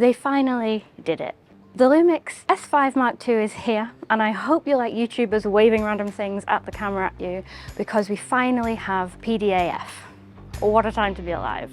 They finally did it. The Lumix S5 Mark II is here, and I hope you like YouTubers waving random things at the camera at you, because we finally have PDAF. What a time to be alive.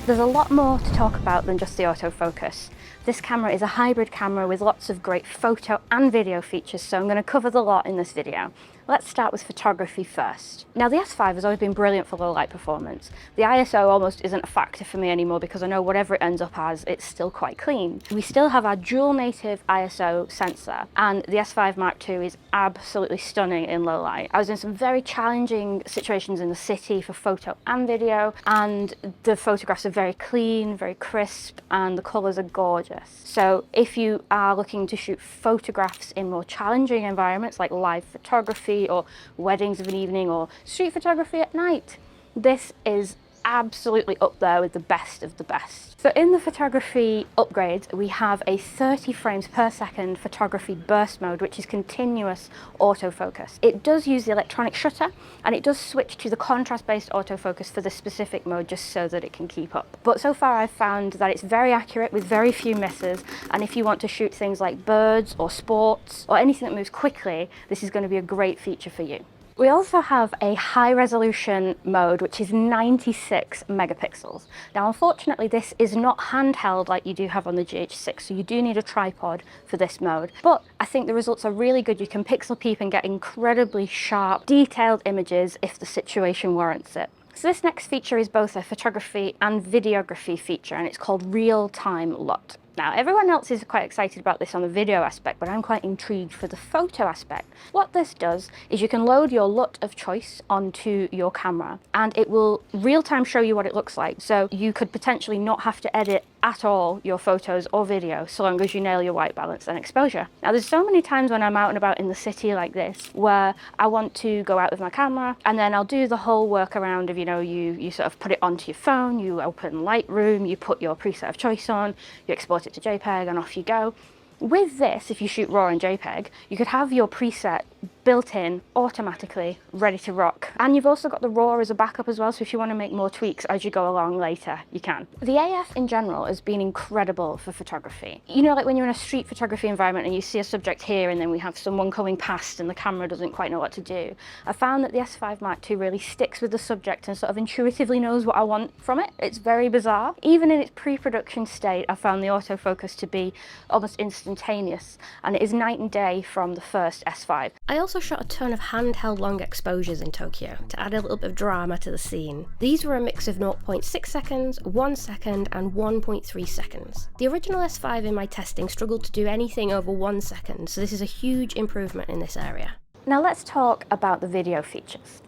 There's a lot more to talk about than just the autofocus. This camera is a hybrid camera with lots of great photo and video features, so I'm going to cover the lot in this video. Let's start with photography first. Now, the S5 has always been brilliant for low light performance. The ISO almost isn't a factor for me anymore because I know whatever it ends up as, it's still quite clean. We still have our dual native ISO sensor, and the S5 Mark II is absolutely stunning in low light. I was in some very challenging situations in the city for photo and video, and the photographs are very clean, very crisp, and the colours are gorgeous. So if you are looking to shoot photographs in more challenging environments like live photography or weddings of an evening or street photography at night, this is absolutely up there with the best of the best. So in the photography upgrades, we have a 30 frames per second photography burst mode, which is continuous autofocus. It does use the electronic shutter, and it does switch to the contrast-based autofocus for the specific mode just so that it can keep up. But so far I've found that it's very accurate with very few misses, and if you want to shoot things like birds or sports or anything that moves quickly, this is going to be a great feature for you. We also have a high resolution mode, which is 96 megapixels. Now, unfortunately, this is not handheld like you do have on the GH6, so you do need a tripod for this mode. But I think the results are really good. You can pixel peep and get incredibly sharp, detailed images if the situation warrants it. So this next feature is both a photography and videography feature, and it's called Time LUT. Now, everyone else is quite excited about this on the video aspect, but I'm quite intrigued for the photo aspect. What this does is you can load your LUT of choice onto your camera, and it will real-time show you what it looks like. So you could potentially not have to edit at all your photos or video, so long as you nail your white balance and exposure. Now, there's so many times when I'm out and about in the city like this, where I want to go out with my camera, and then I'll do the whole workaround of, you sort of put it onto your phone, you open Lightroom, you put your preset of choice on, you export it to JPEG, and off you go. With this, if you shoot RAW and JPEG, you could have your preset built in automatically, ready to rock. And you've also got the RAW as a backup as well, so if you want to make more tweaks as you go along later, you can. The AF in general has been incredible for photography. You know, like when you're in a street photography environment and you see a subject here and then we have someone coming past and the camera doesn't quite know what to do. I found that the S5 Mark II really sticks with the subject and sort of intuitively knows what I want from it. It's very bizarre. Even in its pre-production state, I found the autofocus to be almost instantaneous, and it is night and day from the first S5. I also shot a ton of handheld long exposures in Tokyo to add a little bit of drama to the scene. These were a mix of 0.6 seconds, 1 second and 1.3 seconds. The original S5 in my testing struggled to do anything over 1 second, so this is a huge improvement in this area. Now let's talk about the video features.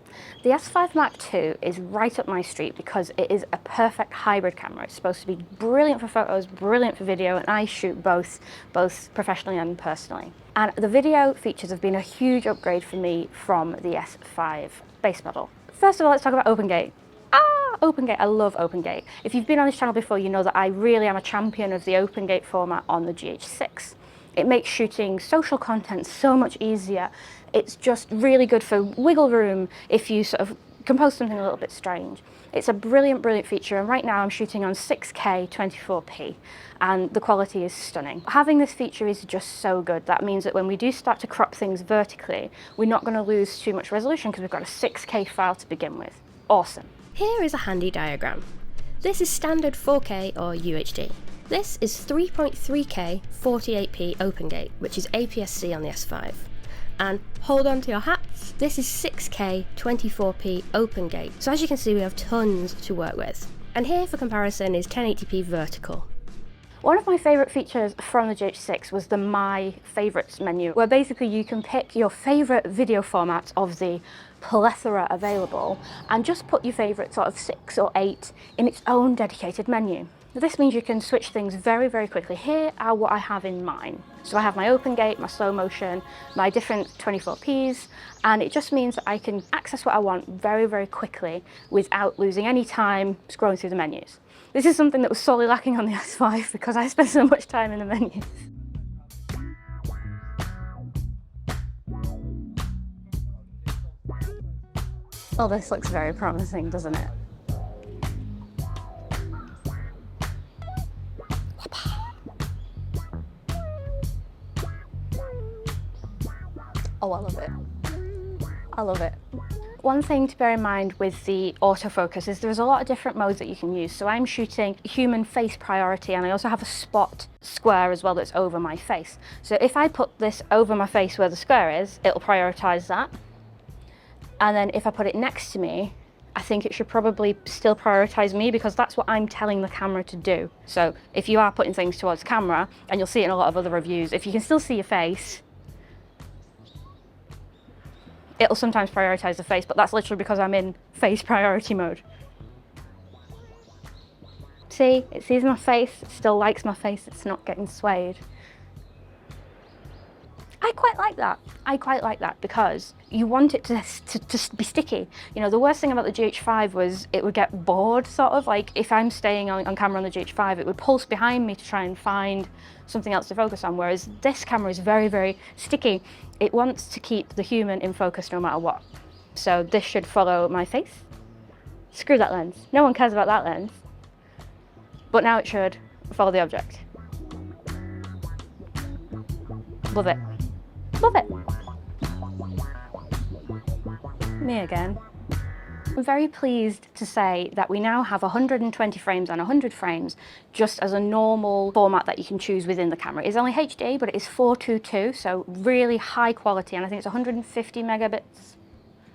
The S5 Mark II is right up my street because it is a perfect hybrid camera. It's supposed to be brilliant for photos, brilliant for video, and I shoot both professionally and personally. And the video features have been a huge upgrade for me from the S5 base model. First of all, let's talk about OpenGate. OpenGate, I love OpenGate. If you've been on this channel before, you know that I really am a champion of the OpenGate format on the GH6. It makes shooting social content so much easier. It's just really good for wiggle room if you sort of compose something a little bit strange. It's a brilliant, brilliant feature, and right now I'm shooting on 6K 24p, and the quality is stunning. Having this feature is just so good. That means that when we do start to crop things vertically, we're not going to lose too much resolution because we've got a 6K file to begin with. Awesome. Here is a handy diagram. This is standard 4K or UHD. This is 3.3K 48p OpenGate, which is APS-C on the S5. And hold on to your hats, this is 6K 24p OpenGate. So as you can see, we have tons to work with. And here for comparison is 1080p vertical. One of my favourite features from the GH6 was the My Favourites menu, where basically you can pick your favourite video formats of the plethora available and just put your favourite sort of 6 or 8 in its own dedicated menu. This means you can switch things very, very quickly. Here are what I have in mine. So I have my OpenGate, my slow motion, my different 24p's, and it just means that I can access what I want very, very quickly without losing any time scrolling through the menus. This is something that was sorely lacking on the S5 because I spent so much time in the menus. Oh, this looks very promising, doesn't it? Oh, I love it. I love it. One thing to bear in mind with the autofocus is there's a lot of different modes that you can use. So I'm shooting human face priority, and I also have a spot square as well that's over my face. So if I put this over my face where the square is, it'll prioritize that. And then if I put it next to me, I think it should probably still prioritize me, because that's what I'm telling the camera to do. So if you are putting things towards camera, and you'll see it in a lot of other reviews, if you can still see your face, it'll sometimes prioritize the face, but that's literally because I'm in face priority mode. See, it sees my face, it still likes my face, it's not getting swayed. I quite like that. I quite like that because you want it to be sticky. You know, the worst thing about the GH5 was it would get bored, sort of. Like, if I'm staying on camera on the GH5, it would pulse behind me to try and find something else to focus on, whereas this camera is very, very sticky. It wants to keep the human in focus no matter what. So this should follow my face. Screw that lens. No one cares about that lens. But now it should follow the object. Love it. Love it. Me again. I'm very pleased to say that we now have 120 frames and 100 frames just as a normal format that you can choose within the camera. It's only HD, but it is 422, so really high quality, and I think it's 150 megabits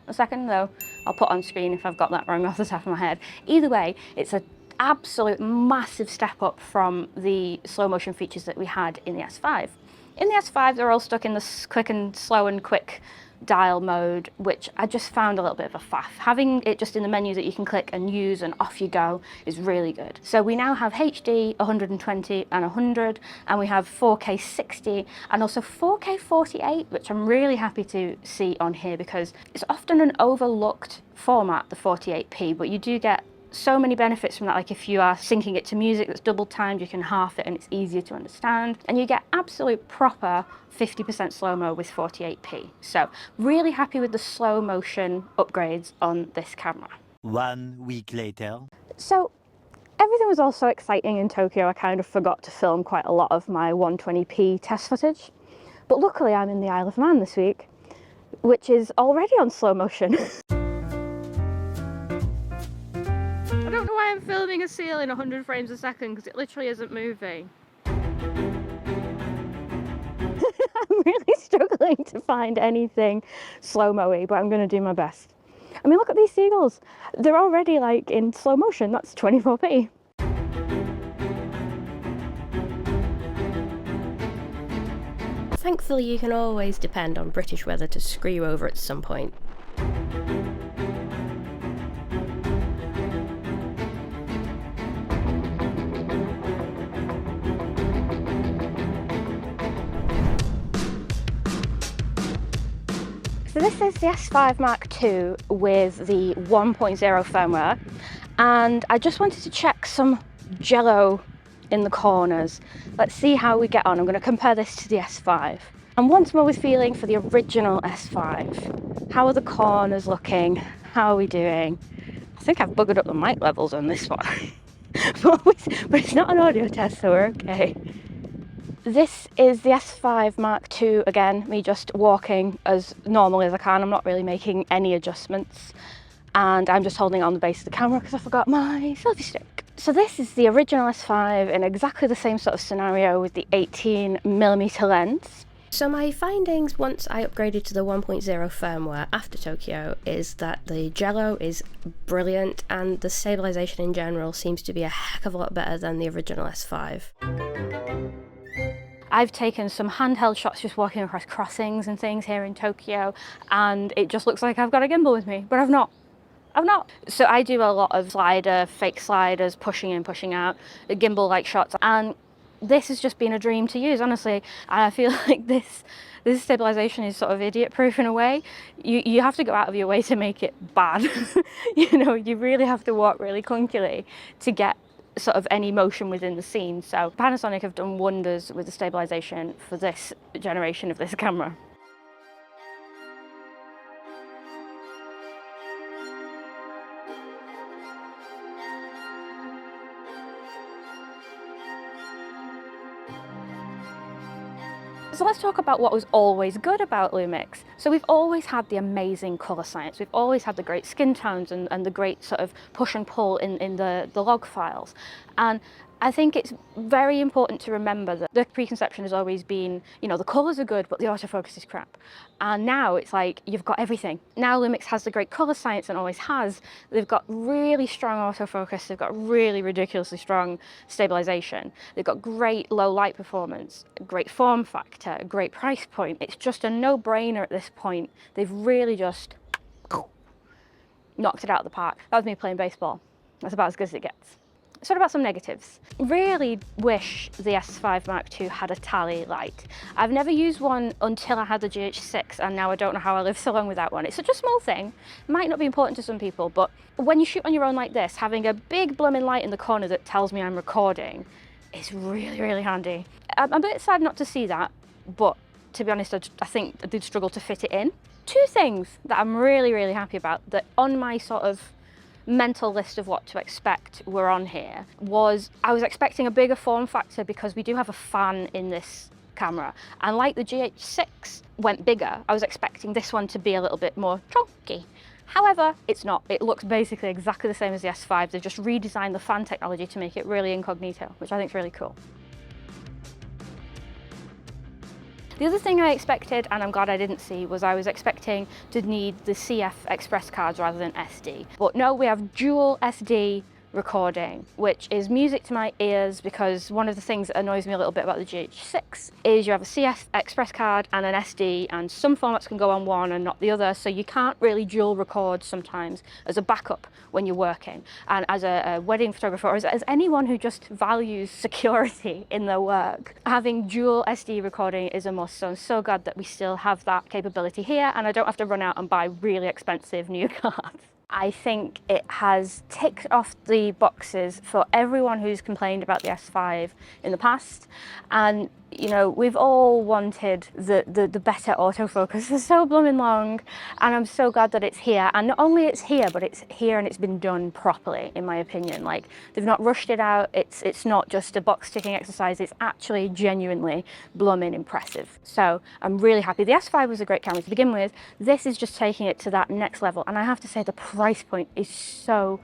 a second, though I'll put on screen if I've got that wrong off the top of my head. Either way, it's an absolute massive step up from the slow motion features that we had in the S5. In the S5, they're all stuck in this quick and slow and quick dial mode, which I just found a little bit of a faff. Having it just in the menu that you can click and use and off you go is really good. So we now have HD, 120 and 100, and we have 4K 60 and also 4K 48, which I'm really happy to see on here because it's often an overlooked format, the 48p, but you do get so many benefits from that. Like if you are syncing it to music that's double timed, you can half it and it's easier to understand, and you get absolute proper 50% slow-mo with 48p. So really happy with the slow motion upgrades on this camera. 1 week later. So everything was all so exciting in Tokyo, I kind of forgot to film quite a lot of my 120p test footage. But luckily I'm in the Isle of Man this week, which is already on slow motion. I don't know why I'm filming a seal in 100 frames a second, because it literally isn't moving. I'm really struggling to find anything slow-mo-y, but I'm going to do my best. I mean, look at these seagulls. They're already like in slow motion. That's 24p. Thankfully, you can always depend on British weather to screw you over at some point. So this is the S5 Mark II with the 1.0 firmware, and I just wanted to check some Jello in the corners. Let's see how we get on. I'm going to compare this to the S5. And once more with feeling for the original S5. How are the corners looking? How are we doing? I think I've buggered up the mic levels on this one. but it's not an audio test, so we're okay. This is the S5 Mark II again, me just walking as normal as I can. I'm not really making any adjustments. And I'm just holding it on the base of the camera because I forgot my selfie stick. So this is the original S5 in exactly the same sort of scenario with the 18mm lens. So my findings once I upgraded to the 1.0 firmware after Tokyo is that the Jello is brilliant and the stabilization in general seems to be a heck of a lot better than the original S5. I've taken some handheld shots just walking across crossings and things here in Tokyo, and it just looks like I've got a gimbal with me, but I've not. So I do a lot of fake sliders, pushing in, pushing out, gimbal-like shots, and this has just been a dream to use, honestly. And I feel like this stabilization is sort of idiot-proof in a way. You have to go out of your way to make it bad. You know, you really have to walk really clunkily to get sort of any motion within the scene. So Panasonic have done wonders with the stabilization for this generation of this camera. So let's talk about what was always good about Lumix. So we've always had the amazing colour science. We've always had the great skin tones and the great sort of push and pull in the log files. And I think it's very important to remember that the preconception has always been, you know, the colours are good, but the autofocus is crap. And now it's like, you've got everything. Now Lumix has the great colour science and always has. They've got really strong autofocus. They've got really ridiculously strong stabilisation. They've got great low light performance, great form factor, great price point. It's just a no-brainer at this point. They've really just knocked it out of the park. That was me playing baseball. That's about as good as it gets. So what about some negatives? Really wish the S5 Mark II had a tally light. I've never used one until I had the GH6, and now I don't know how I lived so long without one. It's such a small thing, might not be important to some people, but when you shoot on your own like this, having a big blooming light in the corner that tells me I'm recording is really, really handy. I'm a bit sad not to see that, but to be honest, I think I did struggle to fit it in. Two things that I'm really, really happy about that on my sort of mental list of what to expect were on here was I was expecting a bigger form factor because we do have a fan in this camera, and like the GH6 went bigger, I was expecting this one to be a little bit more chunky. However, it's not. It looks basically exactly the same as the S5. They've just redesigned the fan technology to make it really incognito, which I think is really cool. The other thing I expected, and I'm glad I didn't see, was I was expecting to need the CF express cards rather than SD. But no, we have dual SD recording, which is music to my ears, because one of the things that annoys me a little bit about the GH6 is you have a CF express card and an SD, and some formats can go on one and not the other, so you can't really dual record sometimes as a backup when you're working. And as a wedding photographer, or as anyone who just values security in their work, having dual SD recording is a must. So I'm so glad that we still have that capability here, and I don't have to run out and buy really expensive new cards. I think it has ticked off the boxes for everyone who's complained about the S5 in the past. And you know, we've all wanted the better autofocus for so blooming long, and I'm so glad that it's here. And not only it's here, but it's here and it's been done properly, in my opinion. Like, they've not rushed it out. It's not just a box ticking exercise. It's actually genuinely blooming impressive. So I'm really happy. The S5 was a great camera to begin with. This is just taking it to that next level, and I have to say the price point is so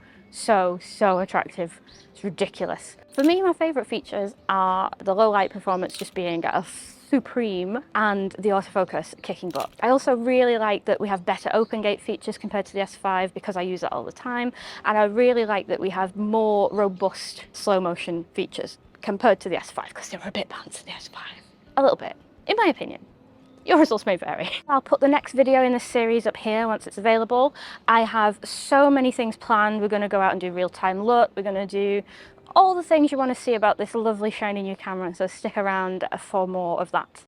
attractive. It's ridiculous. For me, my favourite features are the low light performance just being a supreme, and the autofocus kicking butt. I also really like that we have better open gate features compared to the S5 because I use it all the time, and I really like that we have more robust slow motion features compared to the S5 because they were a bit bad to the S5. A little bit, in my opinion. Your results may vary. I'll put the next video in this series up here once it's available. I have so many things planned. We're going to go out and do real-time LUT. We're going to do all the things you want to see about this lovely shiny new camera, so stick around for more of that.